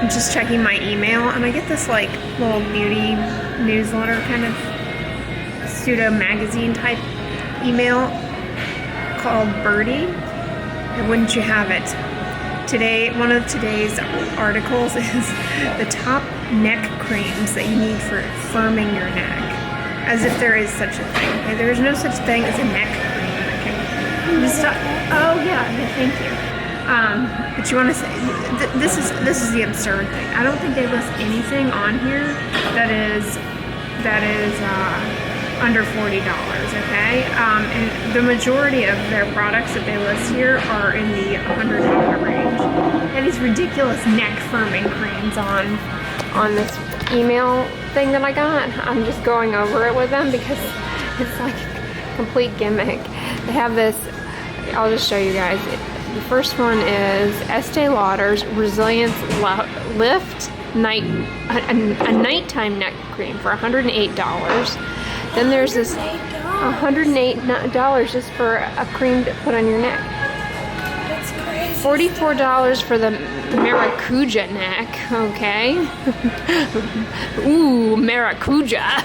I'm just checking my email, and I get this like little beauty newsletter kind of pseudo magazine type email called Birdie. And wouldn't you have it? Today, one of today's articles is the top neck creams that you need for firming your neck. As if there is such a thing. Okay? There is no such thing as a neck cream. Okay? Just, oh yeah, thank you. But you want to say this is the absurd thing. I don't think they list anything on here that is under $40. Okay, and the majority of their products that they list here are in the $100 range. And these ridiculous neck firming creams on this email thing that I got. I'm just going over it with them because it's like a complete gimmick. They have this. I'll just show you guys. The first one is Estee Lauder's Resilience Lift a nighttime neck cream for $108. Then there's this $108 just for a cream to put on your neck. That's crazy. $44 for the Maracuja neck. Okay. Ooh, Maracuja.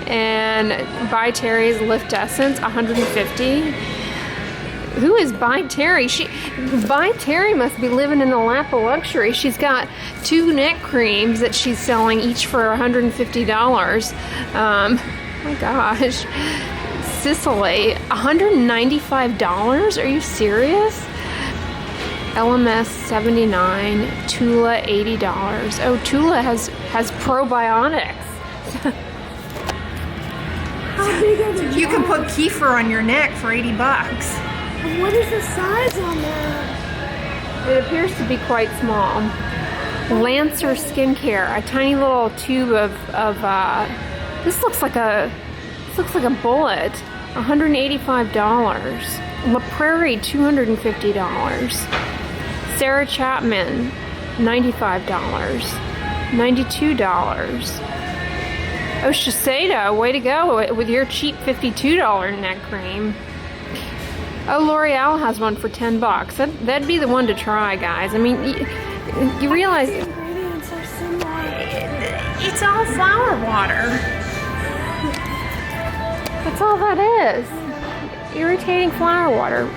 And By Terry's Lift Essence, $150. Who is By Terry? By Terry must be living in the lap of luxury. She's got 2 neck creams that she's selling each for $150. My gosh. Sicily, $195? Are you serious? LMS $79, Tula $80. Oh, Tula has probiotics. How big are the You can put kefir on your neck for $80. What is the size on that? It appears to be quite small. Lancer Skincare, a tiny little tube of this looks like a bullet. $185. La Prairie, $250. Sarah Chapman, $95. $92. Oh, Shiseido, way to go with your cheap $52 neck cream. Oh, L'Oreal has one for $10. That'd be the one to try, guys. I mean, you realize The ingredients are similar. it's all flower water. That's all that is. Irritating flower water.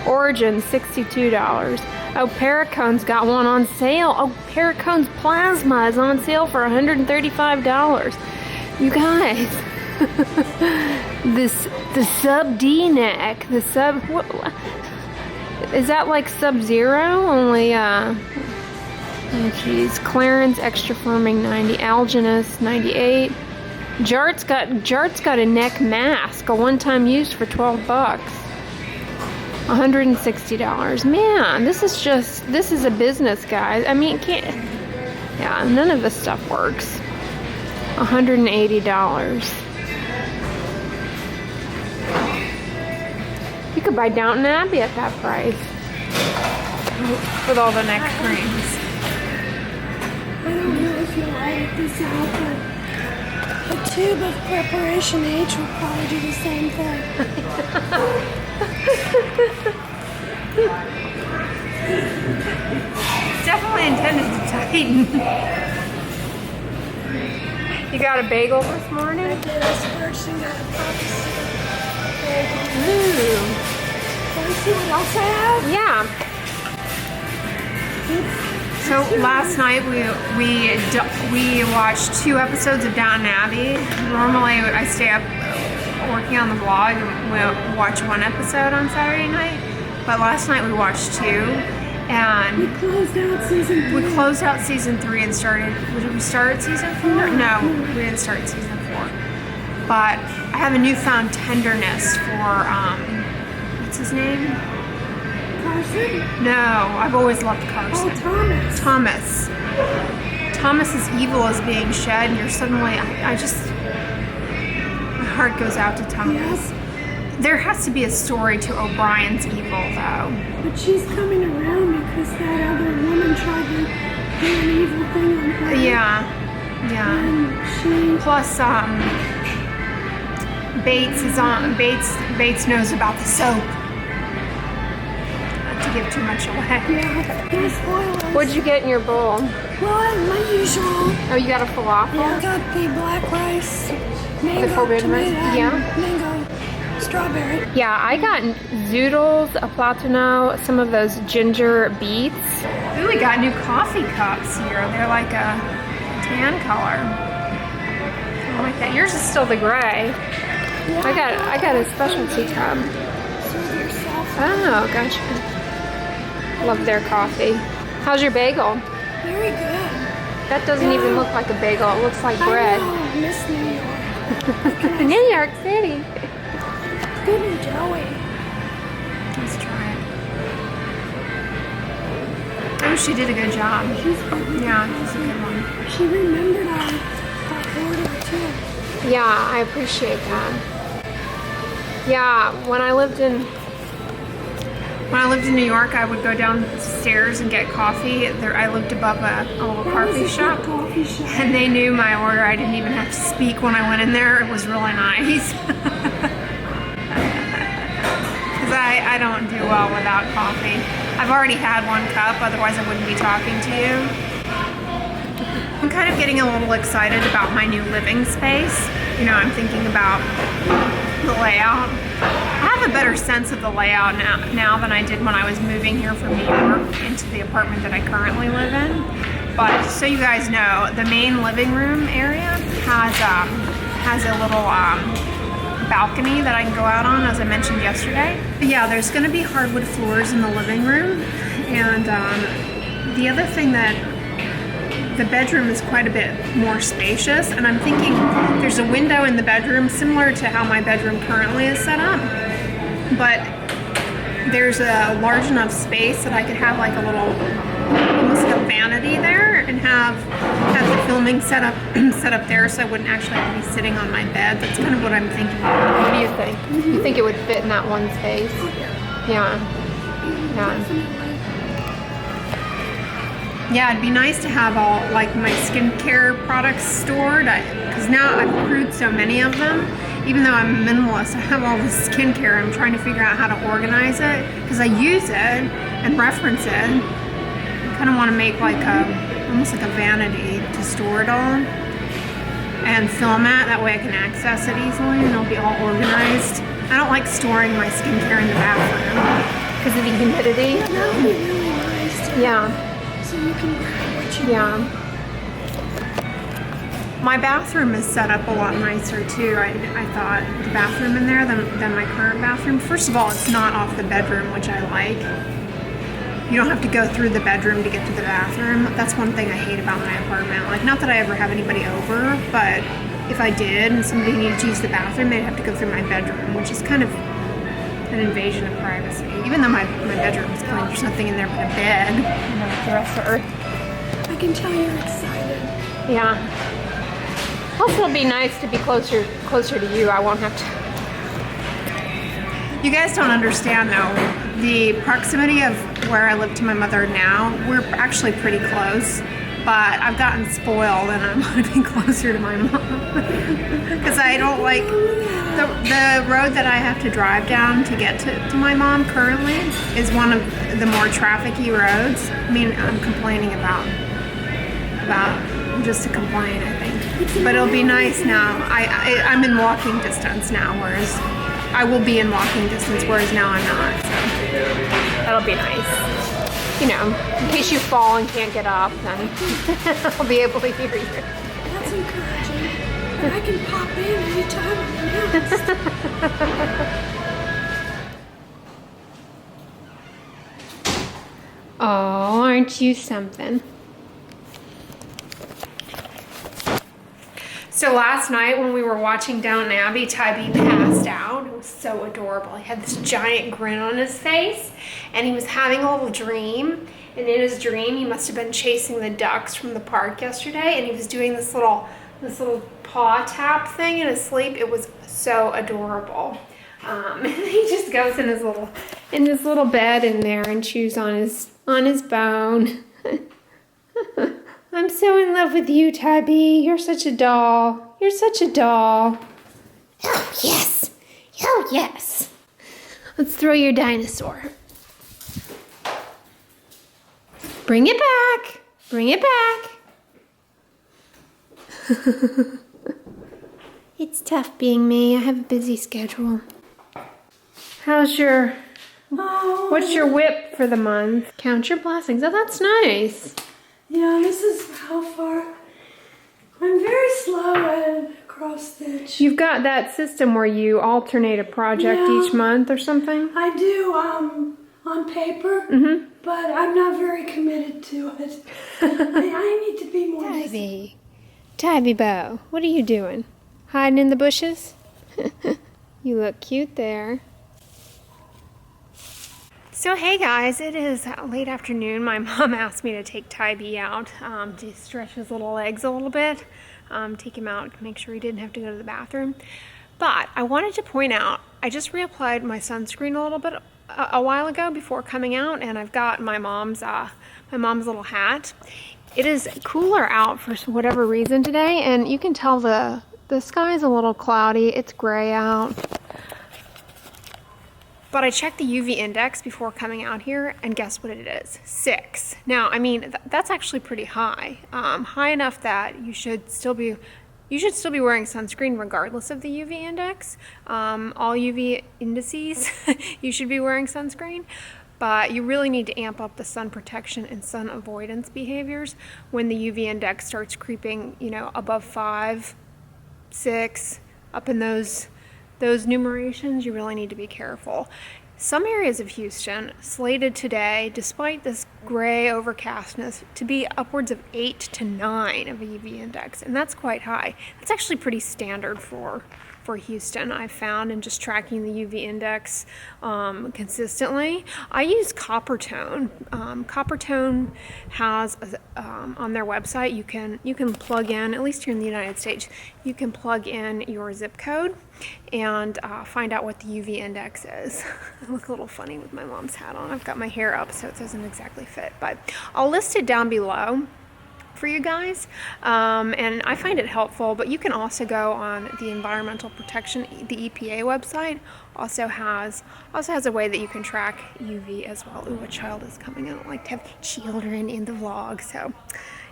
Origin, $62. Oh, Paracone's got one on sale. Oh, Paracone's Plasma is on sale for $135. You guys. The Sub D neck, what, is that like Sub-Zero? Only oh geez, Clarins Extra Firming 90, Alginus 98. Jart's got a neck mask, a one-time use for $12. $160. Man, this is a business, guys. I mean, yeah, none of this stuff works. $180. You could buy Downton Abbey at that price with all the neck creams. I don't know if you'll edit this out, but a tube of Preparation H will probably do the same thing. It's definitely intended to tighten. You got a bagel this morning? I did. I splurged and got a puff. Ooh. Can we see what else I have? Yeah. So last night we watched 2 episodes of Downton Abbey. Normally I stay up working on the blog and we'll watch 1 episode on Saturday night. But last night we watched 2. And we closed out season 3. We closed out season 3 and started. Did we start season 4? No, we didn't start season 4. But I have a newfound tenderness for what's his name? Carson? No, I've always loved Carson. Oh, Thomas. Thomas's evil is being shed, and you're suddenly. I just. My heart goes out to Thomas. Yep. There has to be a story to O'Brien's evil, though. But she's coming around because that other woman tried to do an evil thing on her. Yeah. And she... Plus, Bates knows about the soap. To give too much away. Yeah, no spoilers. What'd you get in your bowl? Well, my usual. Oh, you got a falafel? Yeah, I got the black rice, mango, The forbidden rice? tomato, Yeah. mango, strawberry. Yeah, I got zoodles, a platano, some of those ginger beets. Ooh, we got new coffee cups here. They're like a tan color. I like that. Yours is still the gray. Yeah, I got a specialty cup. serve yourself. Oh, gotcha. Love their coffee. How's your bagel? Very good. That doesn't even look like a bagel. It looks like bread. I know, miss New York. New York City. Good and doughy. Let's try it. Oh, she did a good job. Yeah, she's a good one. She remembered our order too. Yeah, I appreciate that. Yeah, when I lived in New York, I would go downstairs and get coffee. I lived above a little coffee shop, and they knew my order. I didn't even have to speak when I went in there. It was really nice. Because I don't do well without coffee. I've already had one cup, otherwise I wouldn't be talking to you. I'm kind of getting a little excited about my new living space. You know, I'm thinking about the layout. I have a better sense of the layout now than I did when I was moving here from New York into the apartment that I currently live in. But so you guys know, the main living room area has a little balcony that I can go out on, as I mentioned yesterday. But yeah, there's going to be hardwood floors in the living room, and the other thing that the bedroom is quite a bit more spacious, and I'm thinking there's a window in the bedroom similar to how my bedroom currently is set up, but there's a large enough space that I could have like a little, almost like a vanity there, and have the filming set up there, so I wouldn't actually have to be sitting on my bed. That's kind of what I'm thinking. What do you think? You think it would fit in that one space? Yeah. Yeah. Yeah, it'd be nice to have all like my skincare products stored, because now I've accrued so many of them. Even though I'm a minimalist, I have all this skincare. I'm trying to figure out how to organize it, because I use it and reference it. I kind of want to make like almost like a vanity to store it all and film it. That way I can access it easily and it'll be all organized. I don't like storing my skincare in the bathroom because of the humidity. Yeah, that would be really nice. Yeah. So you can grab what you Yeah. My bathroom is set up a lot nicer too. I thought the bathroom in there than my current bathroom. First of all, it's not off the bedroom, which I like. You don't have to go through the bedroom to get to the bathroom. That's one thing I hate about my apartment. Like, not that I ever have anybody over, but if I did and somebody needed to use the bathroom, they'd have to go through my bedroom, which is kind of an invasion of privacy. Even though my bedroom is clean, there's nothing in there but a bed. You know, like the rest of Earth. I can tell you're excited. Yeah. Also, it'll be nice to be closer to you. I won't have to. You guys don't understand though, the proximity of where I live to my mother now. We're actually pretty close, but I've gotten spoiled and I want to be closer to my mom because I don't like the road that I have to drive down to get to my mom currently is one of the more trafficy roads. I mean, I'm complaining about just to complain, I think. But it'll be nice now. I'm in walking distance now, whereas I will be in walking distance, whereas now I'm not. So that'll be nice. You know, in case you fall and can't get up, then I'll be able to hear you. That's encouraging. But I can pop in anytime I'm announced. Oh, aren't you something? So last night when we were watching Downton Abbey, Tybee passed out. It was so adorable. He had this giant grin on his face and he was having a little dream. And in his dream, he must have been chasing the ducks from the park yesterday, and he was doing this little paw tap thing in his sleep. It was so adorable. And he just goes in his little bed in there and chews on his bone. I'm so in love with you, Tybee. You're such a doll. You're such a doll. Oh, yes. Oh, yes. Let's throw your dinosaur. Bring it back. Bring it back. It's tough being me. I have a busy schedule. How's your... What's your whip for the month? Count your blessings. Oh, that's nice. Yeah, this is how far. I'm very slow at cross stitch. You've got that system where you alternate a project each month or something? I do on paper, but I'm not very committed to it. I need to be more Tybee. Tybee Bo, what are you doing? Hiding in the bushes? You look cute there. So hey guys, it is late afternoon. My mom asked me to take Tybee out to stretch his little legs a little bit, take him out, make sure he didn't have to go to the bathroom. But I wanted to point out, I just reapplied my sunscreen a little bit a while ago before coming out, and I've got my mom's little hat. It is cooler out for whatever reason today, and you can tell the sky's a little cloudy. It's gray out. But I checked the UV index before coming out here, and guess what it is? 6. Now, I mean, that's actually pretty high. High enough that you should still be wearing sunscreen regardless of the UV index. All UV indices, you should be wearing sunscreen. But you really need to amp up the sun protection and sun avoidance behaviors when the UV index starts creeping, above 5, 6, up in those numerations. You really need to be careful. Some areas of Houston slated today, despite this gray overcastness, to be upwards of 8 to 9 of a UV index, and that's quite high. That's actually pretty standard for Houston, I've found, in just tracking the UV index consistently. I use Coppertone. Coppertone has on their website, you can plug in, at least here in the United States, you can plug in your zip code and find out what the UV index is. I look a little funny with my mom's hat on. I've got my hair up, so it doesn't exactly fit, but I'll list it down below for you guys, and I find it helpful. But you can also go on the Environmental Protection, the EPA website also has a way that you can track UV as well. Ooh, a child is coming. I don't like to have children in the vlog, so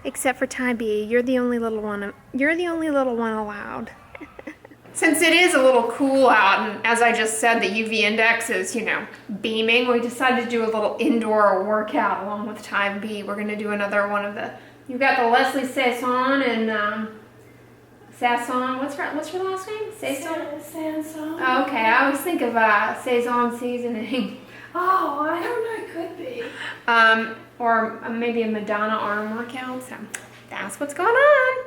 except for Tybee, you're the only little one. You're the only little one allowed. Since it is a little cool out, and as I just said, the UV index is, beaming, we decided to do a little indoor workout along with Tybee. We're going to do another one of the. You've got the Leslie Sasson and Sasson. What's her last name? Sanson. Oh, okay, I always think of Saison seasoning. Oh, I don't know. It could be. Or maybe a Madonna arm workout. So that's what's going on.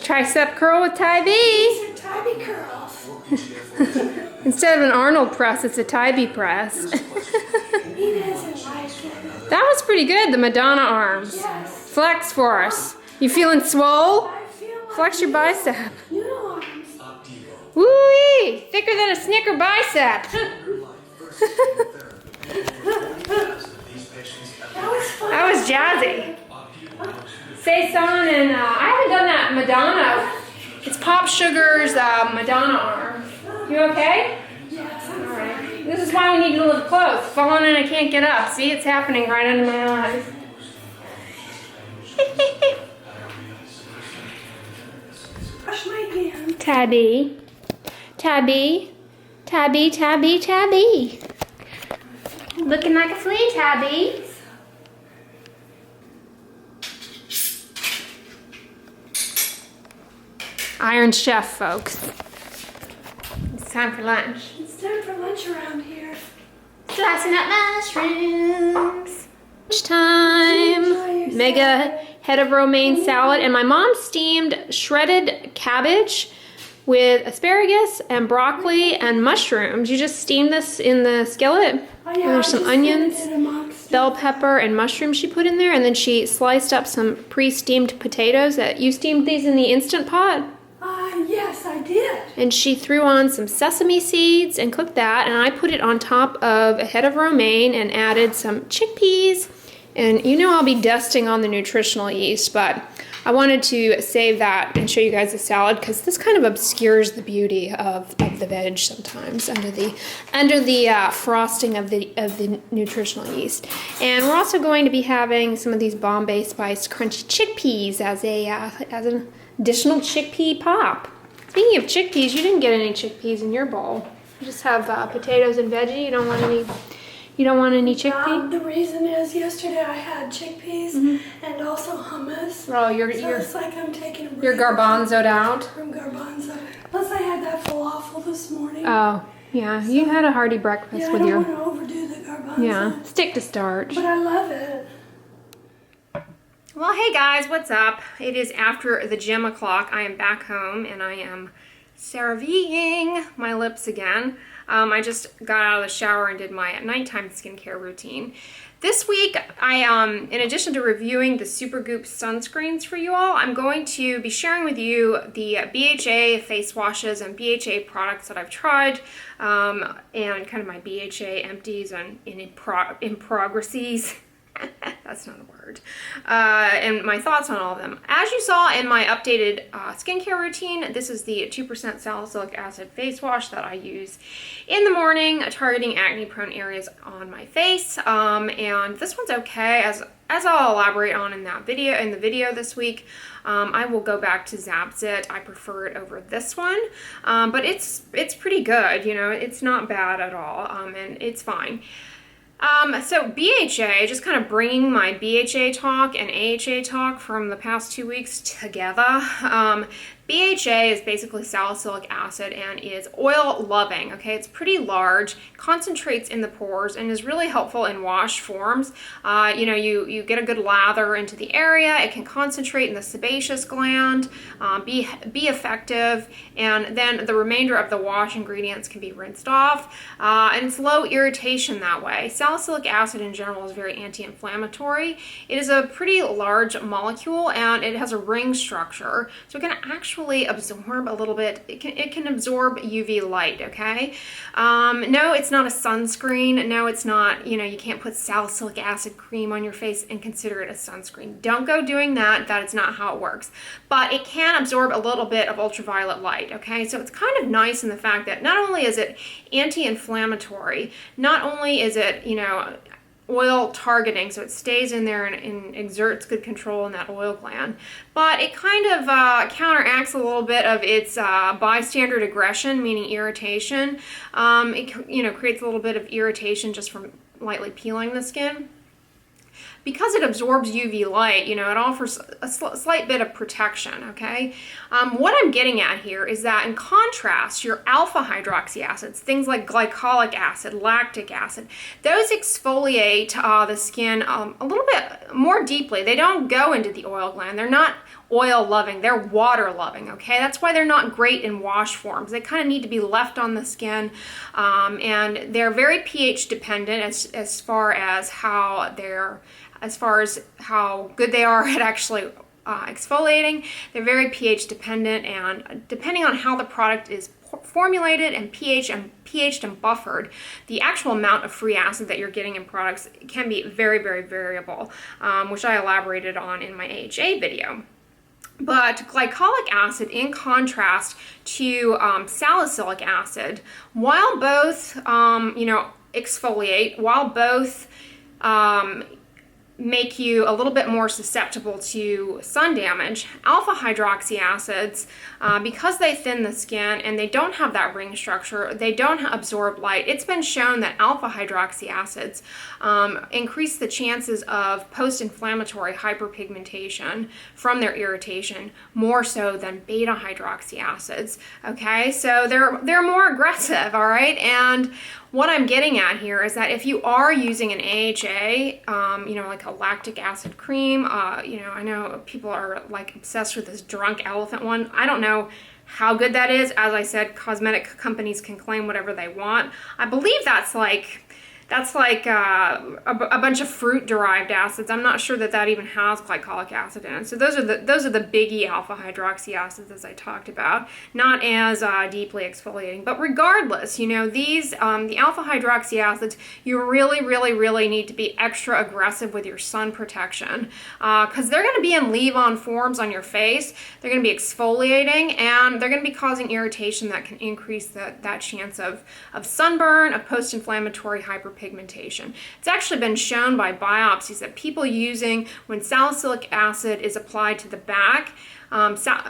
Tricep curl with Tybee. These are Tybee curls. Instead of an Arnold press, it's a Tybee press. He doesn't like it. That was pretty good, the Madonna arms. Yes. Flex for us. You feeling swole? I feel like Flex your bicep. uniforms. Woo-wee! Thicker than a Snicker bicep. That was jazzy. Saison and I haven't done that Madonna. It's Pop Sugar's Madonna arm. You okay? Yes. All right. This is why we need to live close. Falling and I can't get up. See, it's happening right under my eyes. Wash my hands. Tybee. Tybee. Tybee, Tybee, Tybee. Looking like a flea, Tybee. Iron Chef, folks. It's time for lunch. It's time for lunch around here. Slicing up mushrooms. Lunchtime. Mega head of romaine salad. And my mom steamed shredded cabbage with asparagus and broccoli and mushrooms. You just steam this in the skillet. Oh, yeah, There's some onions, amongst bell pepper, and mushrooms she put in there. And then she sliced up some pre-steamed potatoes. That you steamed these in the Instant Pot. Yes, I did. And she threw on some sesame seeds and cooked that. And I put it on top of a head of romaine and added some chickpeas. And you know I'll be dusting on the nutritional yeast, but I wanted to save that and show you guys the salad because this kind of obscures the beauty of the veg sometimes under the frosting of the nutritional yeast. And we're also going to be having some of these Bombay spiced crunchy chickpeas as an additional chickpea pop. Speaking of chickpeas, you didn't get any chickpeas in your bowl. You just have potatoes and veggie. You don't want any. You don't want any chickpea? The reason is yesterday I had chickpeas and also hummus. Oh, it's like I'm taking a break. You're garbanzoed out. From garbanzo. Plus I had that falafel this morning. Oh, yeah. You had a hearty breakfast with your. I don't want to overdo the garbanzo. Yeah, stick to starch. But I love it. Well, hey guys, what's up? It is after the gym o'clock. I am back home and I am CeraVeing my lips again. I just got out of the shower and did my nighttime skincare routine. This week, in addition to reviewing the Supergoop sunscreens for you all, I'm going to be sharing with you the BHA face washes and BHA products that I've tried, and kind of my BHA empties and in progresses. That's not a word. And my thoughts on all of them. As you saw in my updated skincare routine, this is the 2% salicylic acid face wash that I use in the morning, targeting acne-prone areas on my face. And this one's okay, as I'll elaborate on in the video this week. I will go back to Zapzit. I prefer it over this one, but it's pretty good. You know, it's not bad at all, and it's fine. So BHA, just kind of bringing my BHA talk and AHA talk from the past 2 weeks together. BHA is basically salicylic acid and is oil loving, okay? It's pretty large, concentrates in the pores, and is really helpful in wash forms. You know, you get a good lather into the area, it can concentrate in the sebaceous gland, be effective, and then the remainder of the wash ingredients can be rinsed off, and it's low irritation that way. Salicylic acid in general is very anti-inflammatory. It is a pretty large molecule and it has a ring structure, so it can actually absorb a little bit. It can absorb UV light, okay? No, it's not a sunscreen. No, it's not, you know, you can't put salicylic acid cream on your face and consider it a sunscreen. Don't go doing that. That is not how it works. But it can absorb a little bit of ultraviolet light, okay? So it's kind of nice in the fact that not only is it anti-inflammatory, not only is it, you know, oil targeting, so it stays in there and exerts good control in that oil gland, but it kind of counteracts a little bit of its bystander aggression, meaning irritation. It, you know, creates a little bit of irritation just from lightly peeling the skin. Because it absorbs UV light, you know, it offers a slight bit of protection, okay? What I'm getting at here is that in contrast, your alpha hydroxy acids, things like glycolic acid, lactic acid, those exfoliate the skin a little bit more deeply. They don't go into the oil gland. They're not oil loving, they're water loving, okay? That's why they're not great in wash forms. They kind of need to be left on the skin, and they're very pH dependent as far as how good they are at actually exfoliating. They're very pH dependent, and depending on how the product is formulated and pH'd and buffered, the actual amount of free acid that you're getting in products can be very, very variable, which I elaborated on in my AHA video. But glycolic acid, in contrast to salicylic acid, while both, exfoliate, while both make you a little bit more susceptible to sun damage, alpha hydroxy acids, because they thin the skin and they don't have that ring structure, they don't absorb light, it's been shown that alpha hydroxy acids increase the chances of post-inflammatory hyperpigmentation from their irritation more so than beta hydroxy acids. Okay, so they're more aggressive, all right? And what I'm getting at here is that if you are using an AHA, like a lactic acid cream, I know people are like obsessed with this drunk elephant one. I don't know how good that is. As I said, cosmetic companies can claim whatever they want. I believe that's like a bunch of fruit-derived acids. I'm not sure that even has glycolic acid in it. So those are the biggie alpha hydroxy acids, as I talked about, not as deeply exfoliating. But regardless, these the alpha hydroxy acids, you really, really, really need to be extra aggressive with your sun protection, because they're going to be in leave-on forms on your face. They're going to be exfoliating, and they're going to be causing irritation that can increase that chance of sunburn, of post-inflammatory hyperpigmentation. It's actually been shown by biopsies that people using when salicylic acid is applied to the back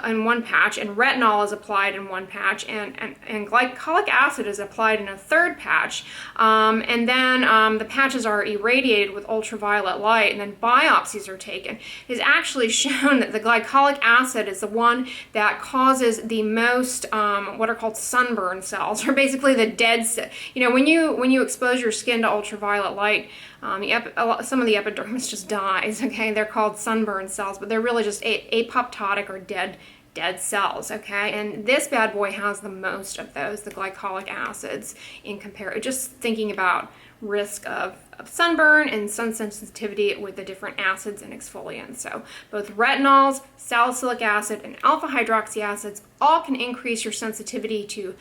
in one patch, and retinol is applied in one patch, and glycolic acid is applied in a third patch, and then the patches are irradiated with ultraviolet light, and then biopsies are taken, is actually shown that the glycolic acid is the one that causes the most what are called sunburn cells, or basically the dead cells. When you expose your skin to ultraviolet light, some of the epidermis just dies, okay? They're called sunburn cells, but they're really just apoptotic or dead cells, okay? And this bad boy has the most of those, the glycolic acids, in comparison. Just thinking about risk of sunburn and sun sensitivity with the different acids and exfoliants. So both retinols, salicylic acid, and alpha hydroxy acids all can increase your sensitivity to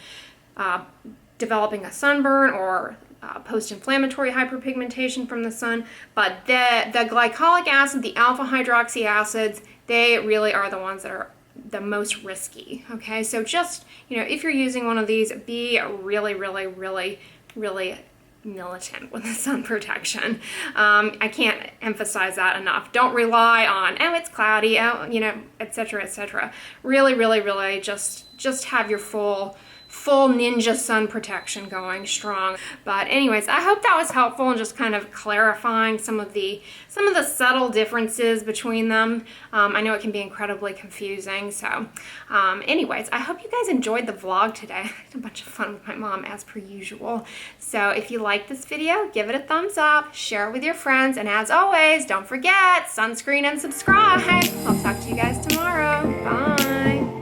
developing a sunburn or post-inflammatory hyperpigmentation from the sun, but the glycolic acid, the alpha hydroxy acids, they really are the ones that are the most risky, okay? So just, if you're using one of these, be really, really, really, really militant with the sun protection. I can't emphasize that enough. Don't rely on, it's cloudy, etc., etc. Really, really, really just have your full ninja sun protection going strong. But anyways, I hope that was helpful and just kind of clarifying some of the subtle differences between them. I know it can be incredibly confusing. So anyways, I hope you guys enjoyed the vlog today. I had a bunch of fun with my mom as per usual. So if you like this video, give it a thumbs up, share it with your friends, and as always, don't forget, sunscreen and subscribe. I'll talk to you guys tomorrow. Bye.